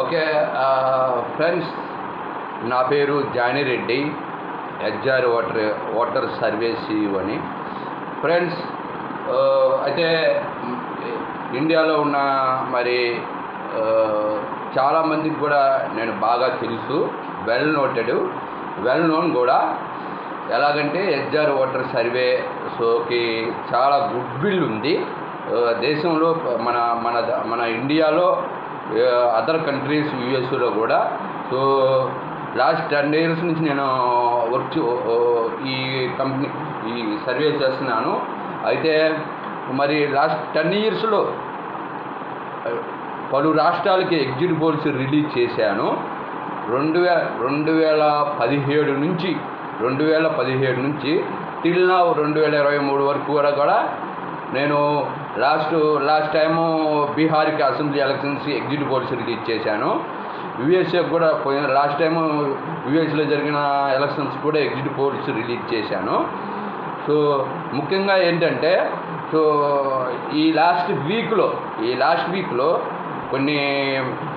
Okay. Friends, నా పేరు జానిరెడ్డి, SR voter survey CEO అని. ఫ్రెండ్స్, అయితే ఇండియాలో ఉన్న మరి చాలామందికి కూడా నేను బాగా తెలుసు, వెల్ నోన్ కూడా. ఎలాగంటే ఎస్ఆర్ ఓటర్ సర్వే షోకి చాలా గుడ్ విల్ ఉంది దేశంలో, మన ఇండియాలో, అదర్ కంట్రీస్, యూఎస్లో కూడా. సో లాస్ట్ 10 years నుంచి నేను ఈ సర్వే చేస్తున్నాను. అయితే మరి లాస్ట్ 10 yearsలో పలు రాష్ట్రాలకి ఎగ్జిట్ పోల్స్ రిలీజ్ చేశాను. 2017 నుంచి టిల్ నౌ 2023 వరకు కూడా నేను లాస్ట్ టైము బీహార్కి assembly elections exit polls release చేశాను. యూఎస్ఏ కూడా లాస్ట్ టైము యూఎస్లో జరిగిన ఎలక్షన్స్ కూడా ఎగ్జిట్ పోల్స్ రిలీజ్ చేశాను. సో ముఖ్యంగా ఏంటంటే, సో ఈ లాస్ట్ వీక్లో కొన్ని,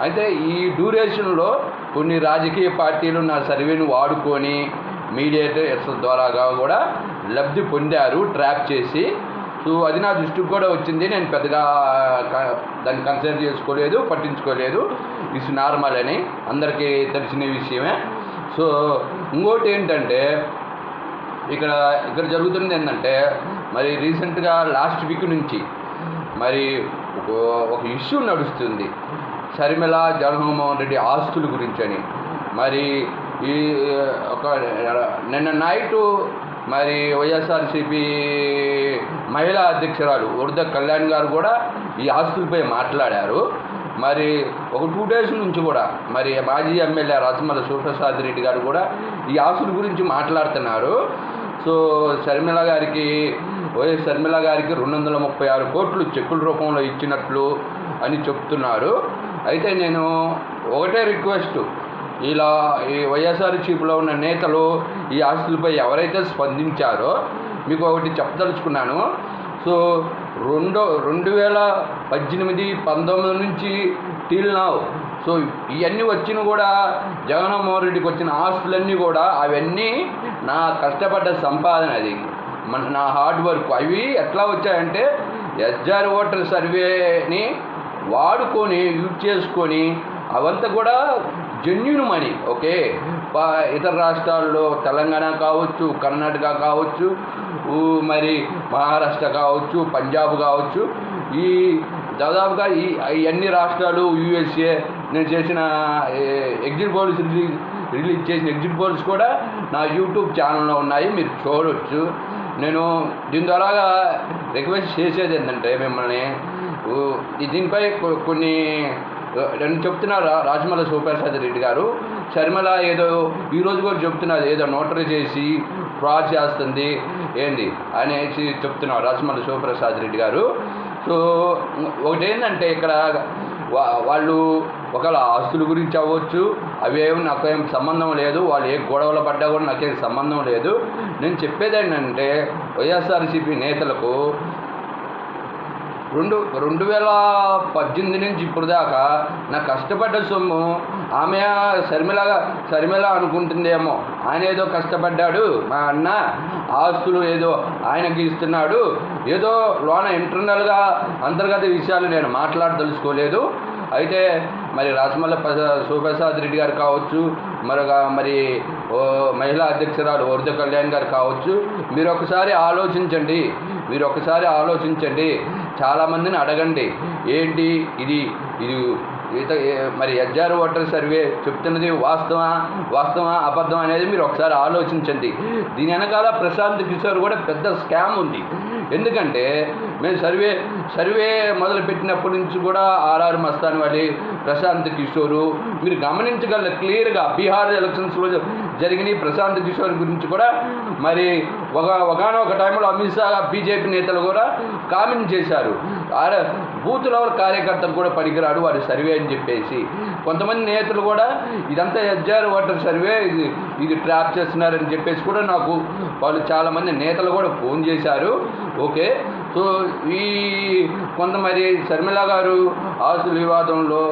అయితే ఈ డ్యూరేషన్లో కొన్ని రాజకీయ పార్టీలు నా సర్వేను వాడుకొని మీడియేటర్స్ ద్వారాగా కూడా లబ్ధి పొందారు, ట్రాప్ చేసి. సో అది నా దృష్టికి కూడా వచ్చింది. నేను పెద్దగా దాన్ని కన్సిడర్ చేసుకోలేదు, పట్టించుకోలేదు. ఇట్స్ నార్మల్ అని అందరికీ తెలిసిన విషయమే. సో ఇంకోటి ఏంటంటే, ఇక్కడ జరుగుతున్నది ఏంటంటే, మరి రీసెంట్గా లాస్ట్ వీక్ నుంచి మరి ఒక ఇష్యూ నడుస్తుంది, షర్మిల జగన్మోహన్ రెడ్డి ఆస్తుల గురించి అని. మరి ఈ నిన్న నైటు మరి వైఎస్ఆర్సీపీ మహిళా అధ్యక్షురాలు ఉర్ద కళ్యాణ్ గారు కూడా ఈ ఆస్తులపై మాట్లాడారు. మరి ఒక 2 days నుంచి కూడా మరి మాజీ ఎమ్మెల్యే రాచమల్ల శివప్రసాద్ రెడ్డి గారు కూడా ఈ ఆస్తుల గురించి మాట్లాడుతున్నారు. సో వైఎస్ షర్మిల గారికి 236 కోట్లు చెక్కుల రూపంలో ఇచ్చినట్లు అని చెప్తున్నారు. అయితే నేను ఒకటే రిక్వెస్ట్, ఇలా ఈ వైఎస్ఆర్సీపీలో ఉన్న నేతలు ఈ ఆస్తులపై ఎవరైతే స్పందించారో మీకు ఒకటి చెప్పదలుచుకున్నాను. సో 2018-19 నుంచి టిల్ నౌ, సో ఇవన్నీ వచ్చిన కూడా జగన్మోహన్ రెడ్డికి వచ్చిన ఆస్తులన్నీ కూడా అవన్నీ నా కష్టపడ్డ సంపాదన, అది నా హార్డ్ వర్క్. అవి ఎట్లా వచ్చాయంటే ఎస్ఆర్ ఓటర్ సర్వేని వాడుకొని యూజ్ చేసుకొని అవంతా కూడా జెన్యూన్ మనీ. ఓకే, ఇతర రాష్ట్రాల్లో తెలంగాణ కావచ్చు, కర్ణాటక కావచ్చు, మరి మహారాష్ట్ర కావచ్చు, పంజాబ్ కావచ్చు, ఈ దాదాపుగా ఈ అన్ని రాష్ట్రాలు, యూఎస్ఏ నేను చేసిన ఎగ్జిట్ పోల్స్ రిలీజ్ చేసిన ఎగ్జిట్ పోల్స్ కూడా నా యూట్యూబ్ ఛానల్లో ఉన్నాయి, మీరు చూడవచ్చు. నేను దీని ద్వారా రిక్వెస్ట్ చేసేది ఏంటంటే, మిమ్మల్ని దీనిపై కొన్ని నేను చెప్తున్నారు. రాచమల్ల శివప్రసాద్ రెడ్డి గారు షర్మిల ఏదో ఈరోజు కూడా చెప్తున్నారు, ఏదో నోటరీ చేసి ఫ్రాడ్ చేస్తుంది ఏంది అనేసి చెప్తున్నారు రాచమల్ల శివప్రసాద్ రెడ్డి గారు. సో ఒకటేంటంటే, ఇక్కడ వాళ్ళు ఒకవేళ ఆస్తుల గురించి అవ్వచ్చు, అవేమి నాకేం సంబంధం లేదు, వాళ్ళు ఏ గొడవలు పడ్డా కూడా నాకేం సంబంధం లేదు. నేను చెప్పేది ఏంటంటే, వైఎస్ఆర్సీపీ నేతలకు 2018 నుంచి ఇప్పుడు దాకా నా కష్టపడ్డ సొమ్ము ఆమె షర్మిల అనుకుంటుందేమో, ఆయన ఏదో కష్టపడ్డాడు, మా అన్న ఆస్తులు ఏదో ఆయనకి ఇస్తున్నాడు, ఏదో లోన ఇంటర్నల్గా అంతర్గత విషయాలు నేను మాట్లాడదలుచుకోలేదు. అయితే మరి రాచమల్ల శివప్రసాద్ రెడ్డి గారు కావచ్చు, మరి మహిళా అధ్యక్షురాలు ఉర్ద కళ్యాణ్ గారు కావచ్చు, మీరు ఒకసారి ఆలోచించండి, చాలామందిని అడగండి, ఏంటి ఇది మరి ఎస్ఆర్ ఓటర్ సర్వే చెప్తున్నది వాస్తవా అబద్ధం అనేది మీరు ఒకసారి ఆలోచించండి. దీని వెనకాల ప్రశాంత్ కిషోర్ కూడా పెద్ద స్కామ్ ఉంది. ఎందుకంటే మేము సర్వే మొదలుపెట్టినప్పటి నుంచి కూడా ఆర్ఆర్ మస్తాన్ వాడి ప్రశాంత్ కిషోరు మీరు గమనించగలరు క్లియర్గా. బీహార్ ఎలక్షన్స్లో జరిగిన ప్రశాంత్ కిషోర్ గురించి కూడా మరి ఒకనొక టైంలో అమిత్ షా బీజేపీ నేతలు కూడా కామెంట్ చేశారు, బూత్ లెవెల్ కార్యకర్తలు కూడా పనికిరాడు వారి సర్వే అని చెప్పేసి. కొంతమంది నేతలు కూడా ఇదంతా ఎస్ఆర్ ఓటర్ సర్వే, ఇది ట్రాప్ చేస్తున్నారని చెప్పేసి కూడా నాకు వాళ్ళు చాలామంది నేతలు కూడా ఫోన్ చేశారు. ఓకే, సో ఈ కొంతమంది షర్మిల గారు ఆస్తుల వివాదంలో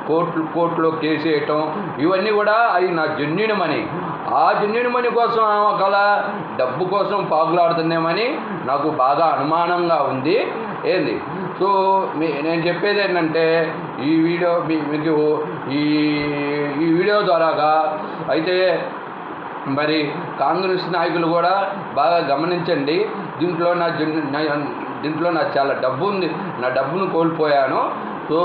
కోర్టులో కేసు వేయటం ఇవన్నీ కూడా అవి నా జెన్యూన్ మనీ. ఆ జెన్యూన్ మనీ కోసం ఒకవేళ డబ్బు కోసం పాకులాడుతుందేమని నాకు బాగా అనుమానంగా ఉంది. ఏంది సో నేను చెప్పేది ఏంటంటే ఈ వీడియో మీకు ఈ వీడియో ద్వారాగా అయితే మరి కాంగ్రెస్ నాయకులు కూడా బాగా గమనించండి. దీంట్లో నాకు చాలా డబ్బు ఉంది, నా డబ్బును కోల్పోయాను. సో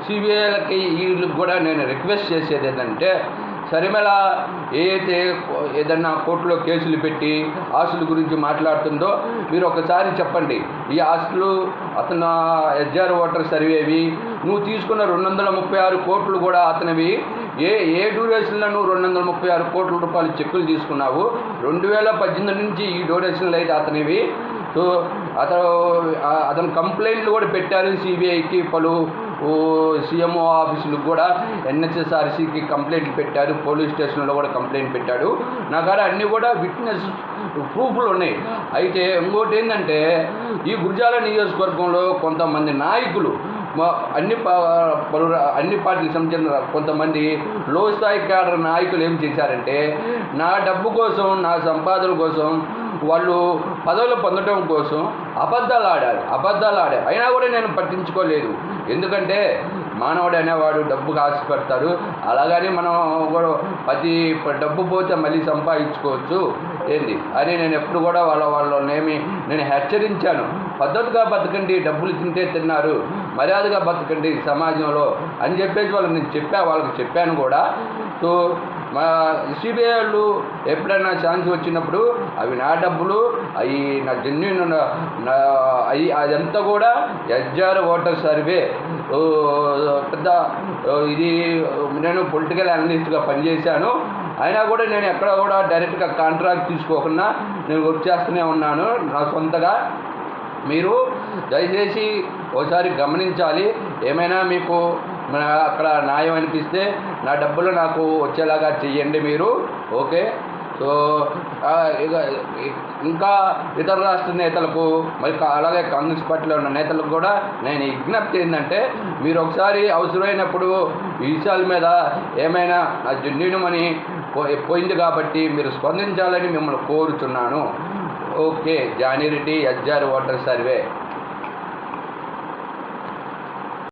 సిబిఐలకి వీళ్ళకి కూడా నేను రిక్వెస్ట్ చేసేది ఏంటంటే షర్మిల ఏదన్నా కోర్టులో కేసులు పెట్టి ఆస్తుల గురించి మాట్లాడుతుందో మీరు ఒకసారి చెప్పండి. ఈ ఆస్తులు అతను ఎస్ఆర్ ఓటర్ సర్వేవి, నువ్వు తీసుకున్న 236 కోట్లు కూడా అతనివి. ఏ డ్యూరేషన్లో నువ్వు 236 కోట్ల రూపాయలు చెక్కులు తీసుకున్నావు? 2018 నుంచి ఈ డ్యూరేషన్లు అయితే అతనివి. సో అతను కంప్లైంట్లు కూడా పెట్టారు సిబిఐకి, పలు సీఎంఓ ఆఫీసులకు కూడా, ఎన్హెచ్ఆర్సీకి కంప్లైంట్లు పెట్టారు, పోలీస్ స్టేషన్లో కూడా కంప్లైంట్ పెట్టాడు. నా కాడ అన్నీ కూడా విట్నెస్ ప్రూఫ్లు ఉన్నాయి. అయితే ఇంకోటి ఏంటంటే ఈ గురజాల నియోజకవర్గంలో కొంతమంది నాయకులు అన్ని పార్టీలకు సంబంధించిన కొంతమంది లో స్థాయి క్యాడర్ నాయకులు ఏం చేశారంటే నా డబ్బు కోసం, నా సంపాదన కోసం, వాళ్ళు పదవులు పొందడం కోసం అబద్ధాలు ఆడారు. అయినా కూడా నేను పట్టించుకోలేదు. ఎందుకంటే మానవుడు అనేవాడు డబ్బుకు ఆశపడతాడు. అలాగని మనం కూడా డబ్బు పోతే మళ్ళీ సంపాదించుకోవచ్చు ఏంది అని నేను ఎప్పుడు కూడా వాళ్ళనేమి నేను హెచ్చరించాను. పద్ధతిగా బతకండి, డబ్బులు తింటే తిన్నారు, మర్యాదగా బతకండి సమాజంలో అని చెప్పేసి వాళ్ళకి చెప్పాను కూడా. సో మా సిబిఐ వాళ్ళు ఎప్పుడైనా ఛాన్స్ వచ్చినప్పుడు అవి నా డబ్బులు, అవి నా జెన్యూన్, అదంతా కూడా ఎస్ఆర్ ఓటర్ సర్వే. పెద్ద ఇది నేను పొలిటికల్ అనలిస్ట్గా పనిచేశాను. అయినా కూడా నేను ఎక్కడ కూడా డైరెక్ట్గా కాంట్రాక్ట్ తీసుకోకుండా నేను వర్క్ చేస్తూనే ఉన్నాను నా సొంతగా. మీరు దయచేసి ఒకసారి గమనించాలి. ఏమైనా మీకు అక్కడ న్యాయం అనిపిస్తే నా డబ్బులు నాకు వచ్చేలాగా చెయ్యండి మీరు. ఓకే. సో ఇంకా ఇతర రాష్ట్ర నేతలకు మరి అలాగే కాంగ్రెస్ పార్టీలో ఉన్న నేతలకు కూడా నేను విజ్ఞప్తి ఏంటంటే మీరు ఒకసారి అవసరమైనప్పుడు ఈ విషయాల మీద ఏమైనా నా జెన్యూన్ మనీ పోయింది కాబట్టి మీరు స్పందించాలని మిమ్మల్ని కోరుచున్నాను. Okay. Jani Reddy, SR voter survey.